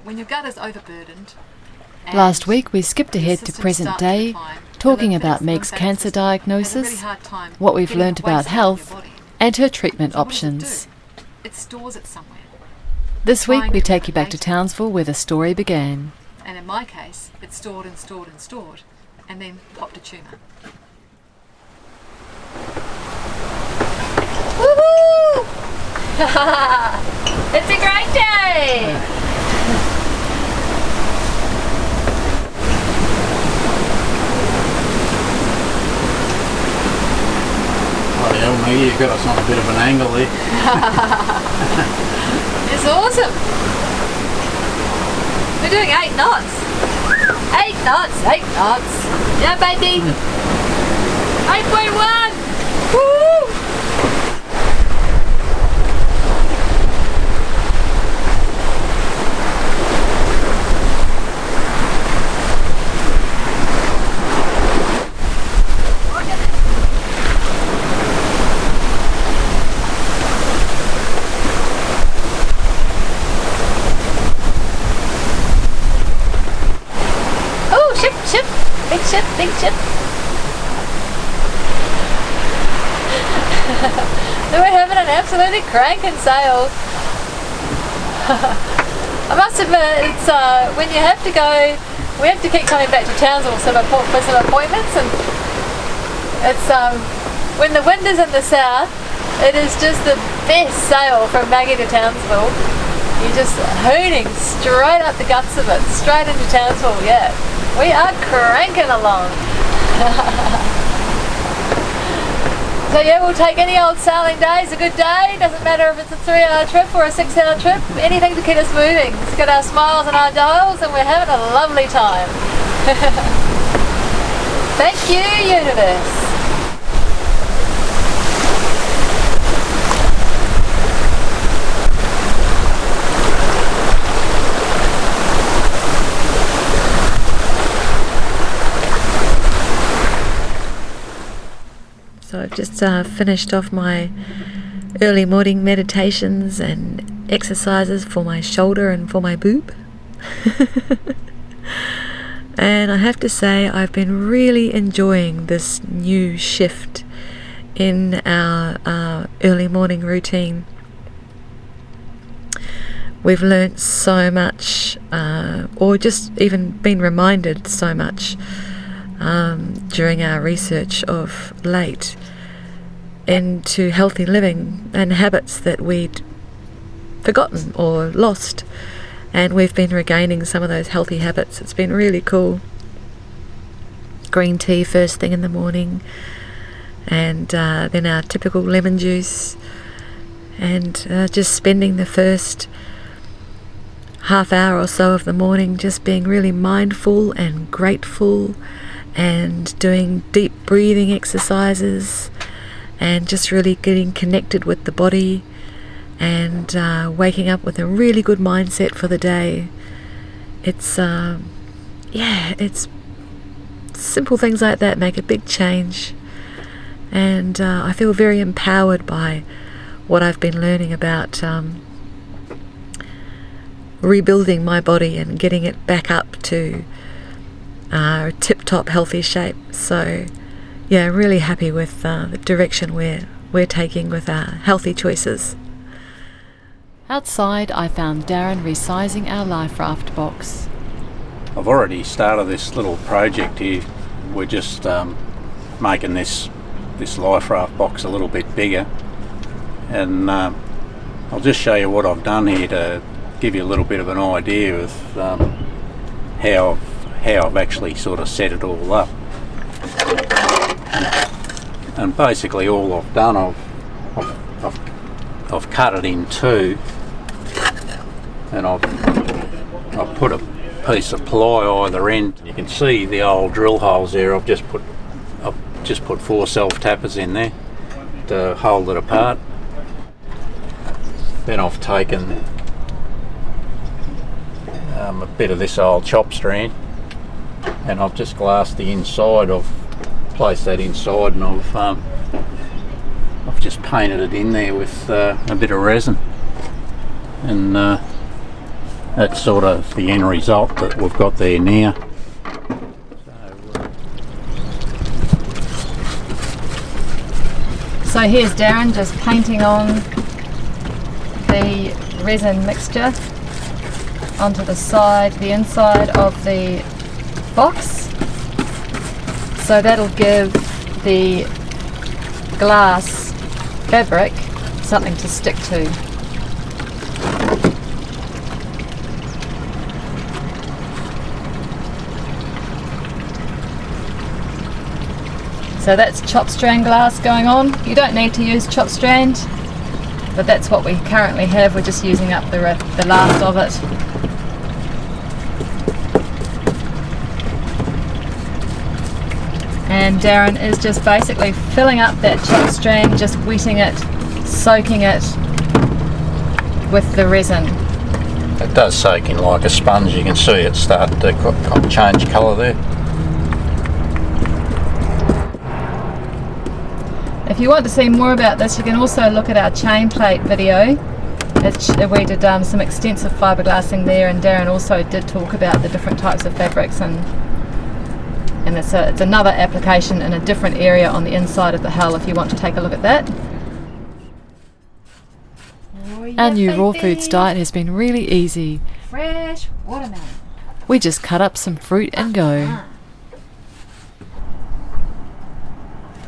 when your gut is overburdened. Last week we skipped ahead to present day, talking about Meg's cancer diagnosis, what we've learnt about health, and her treatment options. It stores it somewhere. This week we take you back to Townsville where the story began. And in my case, it stored and stored and stored, and then popped a tumour. Woohoo! It's a great day! Oh yeah, Maggie, you've got us on a bit of an angle there. It's awesome! We're doing 8 knots. 8 knots, 8 knots. Yeah, baby. 8.1. Woo! Big ship. Then we're having an absolutely cranking sail. I must admit, it's when you have to go, we have to keep coming back to Townsville for some appointments, and it's when the wind is in the south, it is just the best sail from Maggie to Townsville. You're just hooning straight up the guts of it, straight into Townsville. Yeah, we are cranking along. So yeah, we'll take any old sailing day. It's a good day. Doesn't matter if it's a 3-hour trip or a 6-hour trip. Anything to keep us moving. It's got our smiles and our dials, and we're having a lovely time. Thank you, universe. So I've just finished off my early morning meditations and exercises for my shoulder and for my boob. And I have to say I've been really enjoying this new shift in our early morning routine. We've learnt so much, or just even been reminded so much during our research of late into healthy living and habits that we'd forgotten or lost, and we've been regaining some of those healthy habits. It's been really cool. Green tea first thing in the morning, and then our typical lemon juice, and just spending the first half hour or so of the morning just being really mindful and grateful, and doing deep breathing exercises, and just really getting connected with the body, and waking up with a really good mindset for the day. It's it's simple things like that make a big change, and I feel very empowered by what I've been learning about rebuilding my body and getting it back up to tip-top healthy shape. So yeah, really happy with the direction we're taking with our healthy choices. Outside I found Darren resizing our life raft box. I've already started this little project here. We're just making this life raft box a little bit bigger, and I'll just show you what I've done here to give you a little bit of an idea of how I've actually sort of set it all up. And basically all I've done, I've cut it in two, and I've put a piece of ply either end. You can see the old drill holes there. I've just put 4 self-tappers in there to hold it apart. Then I've taken a bit of this old chop strand, and I've just glassed the inside. I've placed that inside, and I've just painted it in there with a bit of resin, and that's sort of the end result that we've got there now. So here's Darren just painting on the resin mixture onto the side, the inside of the box. So that'll give the glass fabric something to stick to. So that's chop strand glass going on. You don't need to use chop strand, but that's what we currently have. We're just using up the last of it. And Darren is just basically filling up that chop strand, just wetting it, soaking it with the resin. It does soak in like a sponge. You can see it start to change colour there. If you want to see more about this, you can also look at our chain plate video. We did some extensive fiberglassing there, and Darren also did talk about the different types of fabrics, and it's another application in a different area on the inside of the hull if you want to take a look at that. Our new raw foods diet has been really easy. Fresh watermelon. We just cut up some fruit and go.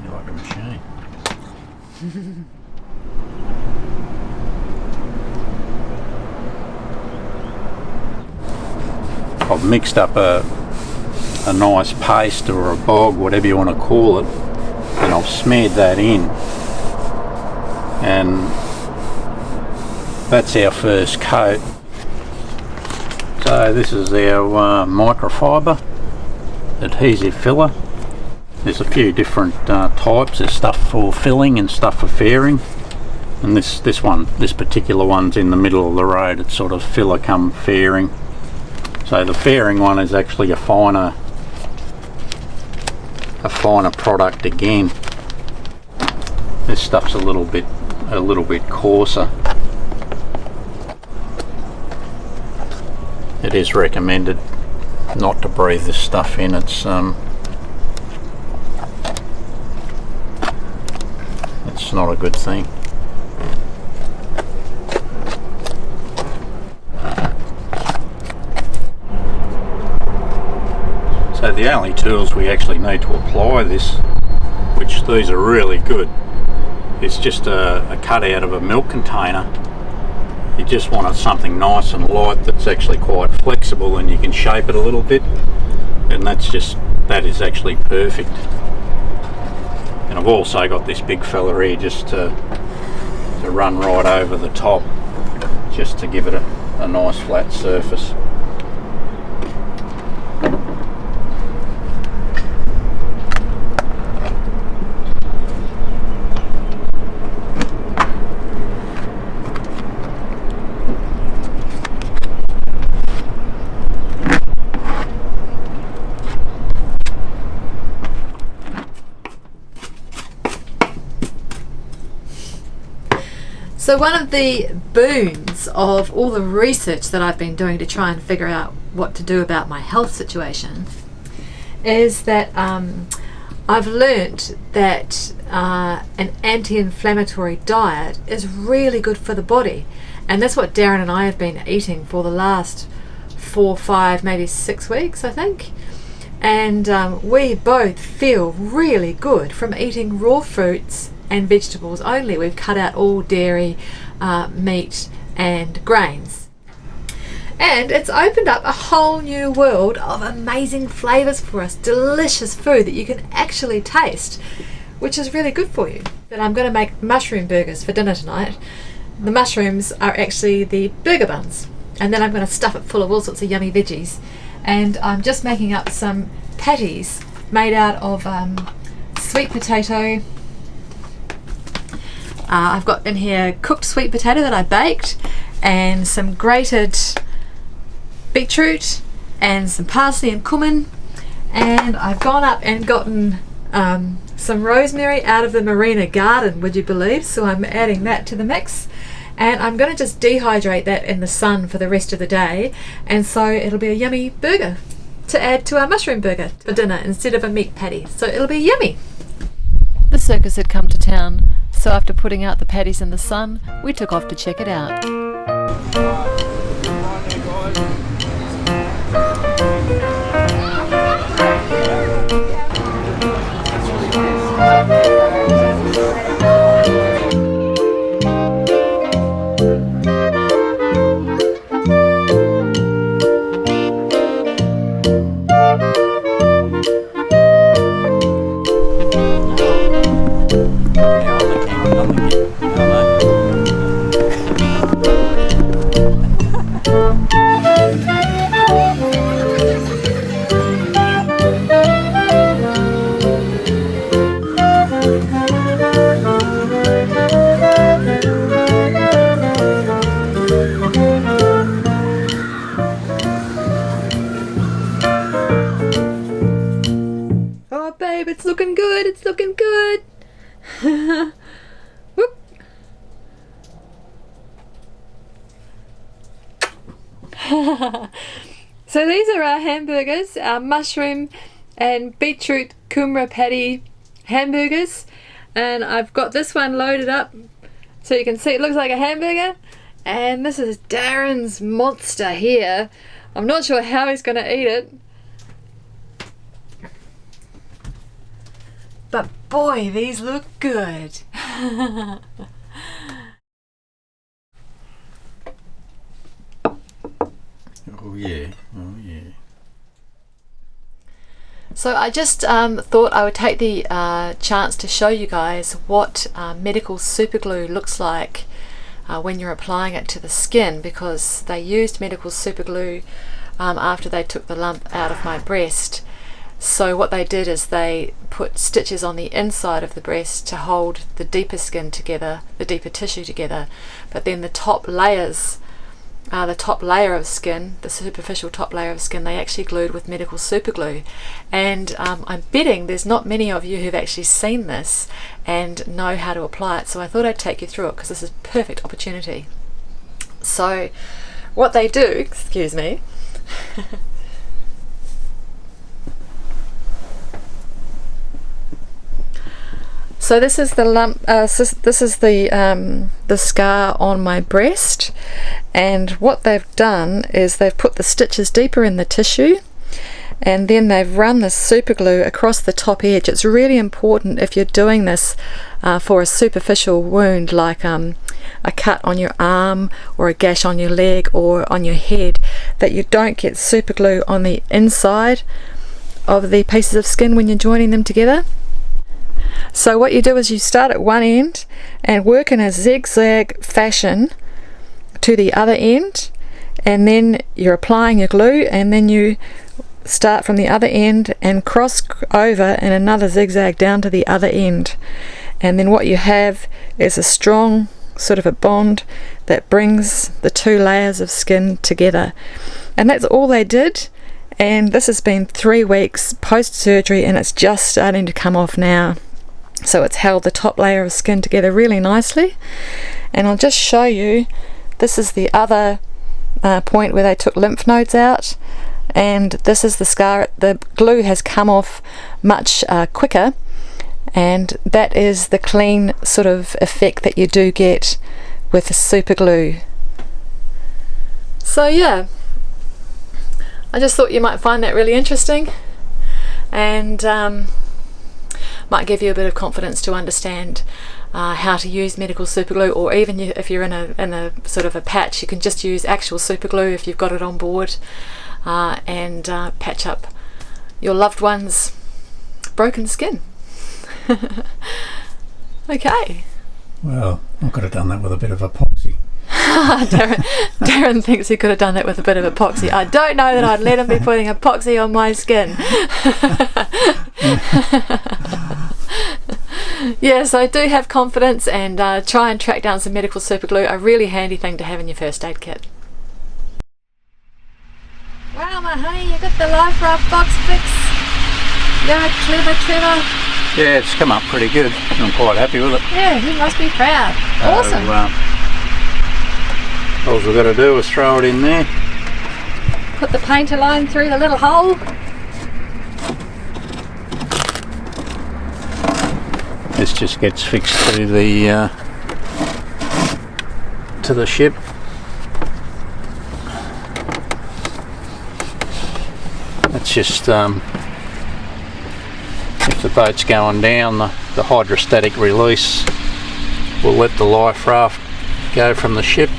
You're like a machine. I've mixed up a nice paste or a bog, whatever you want to call it, and I've smeared that in, and that's our first coat. So this is our microfiber adhesive filler. There's a few different types. There's stuff for filling and stuff for fairing, and this particular one's in the middle of the road. It's sort of filler come fairing. So the fairing one is actually a finer product again. This stuff's a little bit coarser. It is recommended not to breathe this stuff in. It's not a good thing. So the only tools we actually need to apply this, which these are really good, it's just a cutout of a milk container. You just want something nice and light that's actually quite flexible, and you can shape it a little bit, and that is actually perfect. And I've also got this big fella here just to run right over the top, just to give it a nice flat surface. So one of the boons of all the research that I've been doing to try and figure out what to do about my health situation is that I've learnt that an anti-inflammatory diet is really good for the body, and that's what Darren and I have been eating for the last 4, 5, maybe 6 weeks, I think. And we both feel really good from eating raw fruits and vegetables only. We've cut out all dairy, meat and grains, and it's opened up a whole new world of amazing flavours for us, delicious food that you can actually taste, which is really good for you. But I'm going to make mushroom burgers for dinner tonight. The mushrooms are actually the burger buns, and then I'm going to stuff it full of all sorts of yummy veggies, and I'm just making up some patties made out of sweet potato. I've got in here cooked sweet potato that I baked, and some grated beetroot and some parsley and cumin, and I've gone up and gotten some rosemary out of the Marina garden, would you believe? So I'm adding that to the mix, and I'm going to just dehydrate that in the sun for the rest of the day, and so it'll be a yummy burger to add to our mushroom burger for dinner instead of a meat patty. So it'll be yummy. The circus had come to town, so after putting out the patties in the sun, we took off to check it out. Oh babe, it's looking good, it's looking good. Whoop. So these are our hamburgers, our mushroom and beetroot kumara patty hamburgers, and I've got this one loaded up so you can see it looks like a hamburger, and this is Darren's monster here. I'm not sure how he's going to eat it, but boy, these look good. Oh yeah, oh yeah. So I just thought I would take the chance to show you guys what Medical Superglue looks like when you're applying it to the skin, because they used Medical Superglue after they took the lump out of my breast. So what they did is they put stitches on the inside of the breast to hold the deeper skin together, the deeper tissue together, but then the top layers, the top layer of skin, the superficial top layer of skin, they actually glued with Medical Superglue. And I'm betting there's not many of you who've actually seen this and know how to apply it, so I thought I'd take you through it because this is a perfect opportunity. So what they do, excuse me, so this is the lump, this is the scar on my breast, and what they've done is they've put the stitches deeper in the tissue, and then they've run the super glue across the top edge. It's really important if you're doing this for a superficial wound like a cut on your arm or a gash on your leg or on your head, that you don't get super glue on the inside of the pieces of skin when you're joining them together. So what you do is you start at one end and work in a zigzag fashion to the other end, and then you're applying your glue, and then you start from the other end and cross over in another zigzag down to the other end, and then what you have is a strong sort of a bond that brings the two layers of skin together. And that's all they did, and this has been 3 weeks post surgery and it's just starting to come off now. So it's held the top layer of skin together really nicely, and I'll just show you. This is the other point where they took lymph nodes out, and this is the scar. The glue has come off much quicker, and that is the clean sort of effect that you do get with the super glue. So yeah, I just thought you might find that really interesting, and might give you a bit of confidence to understand how to use Medical Superglue, or even if you're in a sort of a patch, you can just use actual superglue if you've got it on board, and patch up your loved one's broken skin. Okay. Well, I could have done that with a bit of epoxy. Darren thinks he could have done that with a bit of epoxy. I don't know that I'd let him be putting epoxy on my skin. Yes, I do have confidence, and try and track down some Medical Superglue, a really handy thing to have in your first aid kit. Wow, my honey, you got the liferaft box fixed. You're clever. Yeah, it's come up pretty good. I'm quite happy with it. Yeah, you must be proud. Awesome. All we've got to do is throw it in there. Put the painter line through the little hole. This just gets fixed to the ship. It's just if the boat's going down, the hydrostatic release will let the life raft go from the ship.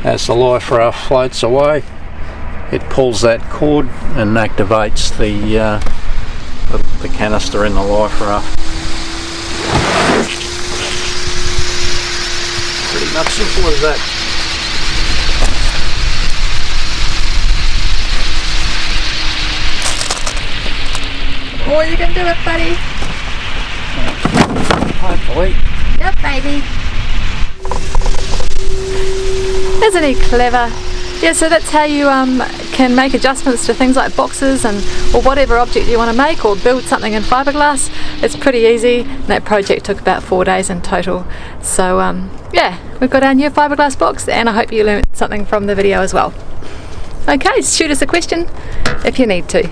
As the life raft floats away, it pulls that cord and activates the canister in the life raft. Pretty much simple as that. Oh, you can do it, buddy. Hopefully. Yep, baby. Isn't he clever? Yeah, so that's how you can make adjustments to things like boxes or whatever object you want to make, or build something in fiberglass. It's pretty easy. That project took about 4 days in total. So yeah, we've got our new fiberglass box, and I hope you learned something from the video as well. Okay, shoot us a question if you need to.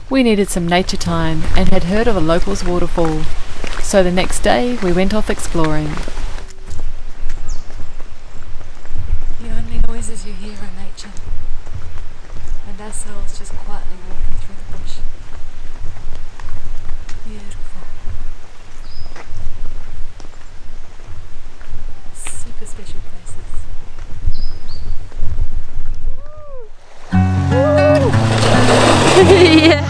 We needed some nature time and had heard of a local's waterfall, so the next day we went off exploring. The only noises you hear are nature, and ourselves just quietly walking through the bush. Beautiful. Super special places. Yeah.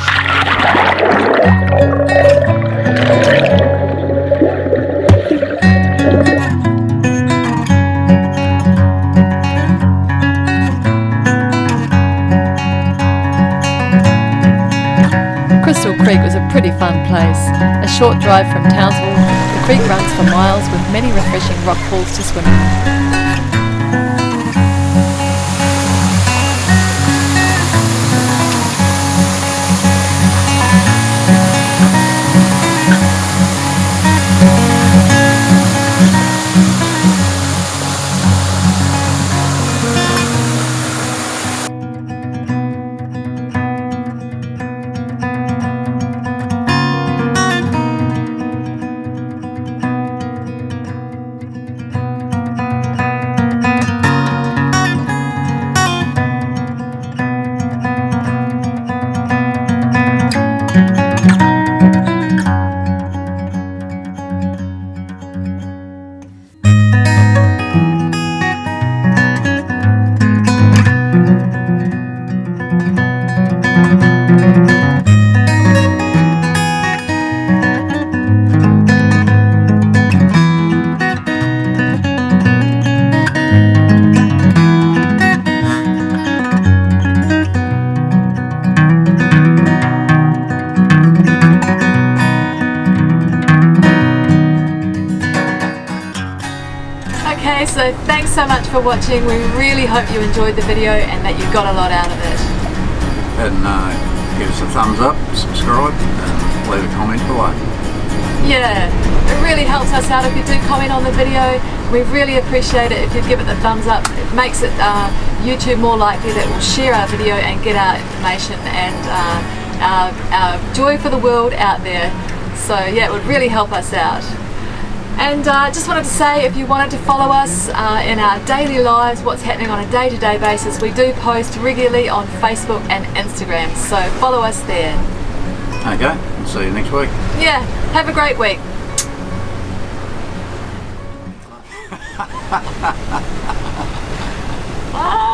Crystal Creek was a pretty fun place. A short drive from Townsville, the creek runs for miles with many refreshing rock pools to swim in. Okay, so thanks so much for watching. We really hope you enjoyed the video and that you got a lot out of it. And give us a thumbs up, subscribe, and leave a comment below. Yeah, it really helps us out if you do comment on the video. We really appreciate it if you give it the thumbs up. It makes it YouTube more likely that we'll share our video and get our information and our joy for the world out there. So yeah, it would really help us out. And just wanted to say, if you wanted to follow us in our daily lives, what's happening on a day-to-day basis, we do post regularly on Facebook and Instagram, so follow us there. Okay, I'll see you next week. Yeah, have a great week. Ah.